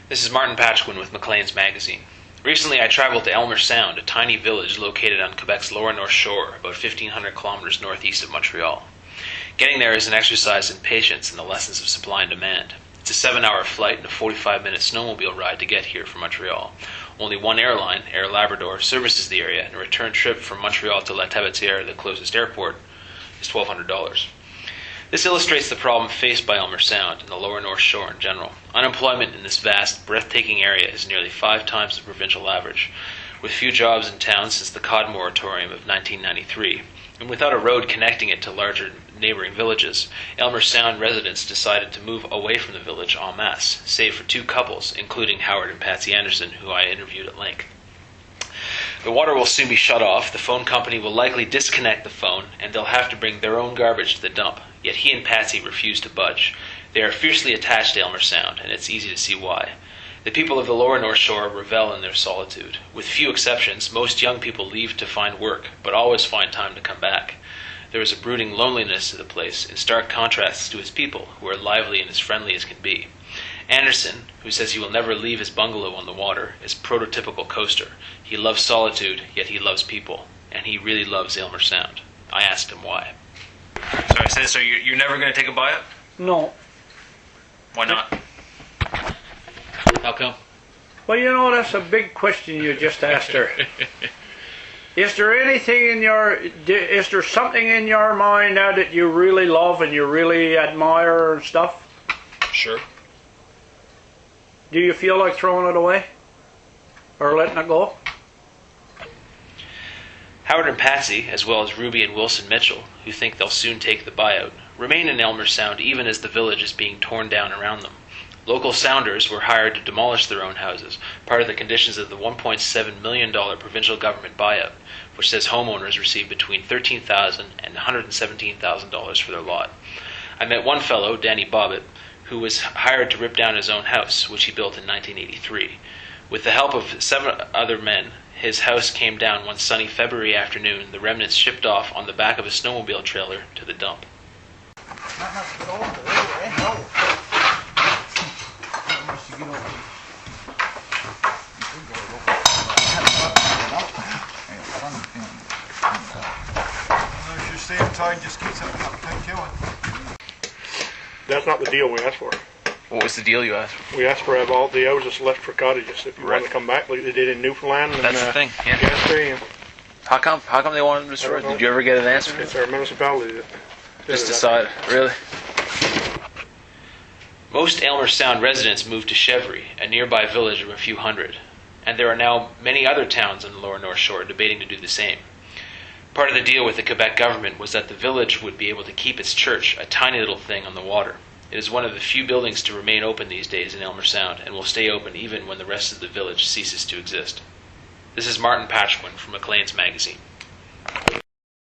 This is Martin Patchwin with Maclean's magazine. Recently I traveled to Aylmer Sound, a tiny village located on Quebec's lower north shore, about 1,500 kilometers northeast of Montreal. Getting there is an exercise in patience and the lessons of supply and demand. It's a 7-hour flight and a 45-minute snowmobile ride to get here from Montreal. Only one airline, Air Labrador, services the area, and a return trip from Montreal to La Tabatière, the closest airport, is $1,200. This illustrates the problem faced by Aylmer Sound and the lower North Shore in general. Unemployment in this vast, breathtaking area is nearly 5 times the provincial average, with few jobs in town since the cod moratorium of 1993, and without a road connecting it to larger neighboring villages. Aylmer Sound residents decided to move away from the village en masse, save for 2 couples, including Howard and Patsy Anderson, who I interviewed at length. The water will soon be shut off, the phone company will likely disconnect the phone, and they'll have to bring their own garbage to the dump. Yet he and Patsy refuse to budge. They are fiercely attached to Aylmer Sound, and it's easy to see why. The people of the lower North Shore revel in their solitude. With few exceptions, most young people leave to find work, but always find time to come back. There is a brooding loneliness to the place, in stark contrast to its people, who are lively and as friendly as can be. Anderson, who says he will never leave his bungalow on the water, is prototypical coaster. He loves solitude, yet he loves people, and he really loves Aylmer Sound. I asked him why. So you're never going to take a buyout? No. Why not? How come? Well, you know, that's a big question you just asked her. Is there something in your mind now that you really love and you really admire and stuff? Sure. Do you feel like throwing it away? Or letting it go? Howard and Patsy, as well as Ruby and Wilson Mitchell, who think they'll soon take the buyout, remain in Aylmer Sound even as the village is being torn down around them. Local Sounders were hired to demolish their own houses, part of the conditions of the $1.7 million provincial government buyout, which says homeowners receive between $13,000 and $117,000 for their lot. I met one fellow, Danny Bobbitt, who was hired to rip down his own house, which he built in 1983. With the help of 7 other men, his house came down one sunny February afternoon, the remnants shipped off on the back of a snowmobile trailer to the dump. That's not the deal we asked for. What was the deal you asked for? We asked for have all the houses left for cottages. If you want to come back, like they did in Newfoundland and That's the thing. Yeah. Gaspé. How come they wanted them destroyed? Did you ever get an answer? It's our municipality that Just decided. Really? Most Aylmer Sound residents moved to Chevry, a nearby village of a few hundred, and there are now many other towns on the lower North Shore debating to do the same. Part of the deal with the Quebec government was that the village would be able to keep its church, a tiny little thing on the water. It is one of the few buildings to remain open these days in Aylmer Sound, and will stay open even when the rest of the village ceases to exist. This is Martin Patchwin from Maclean's magazine.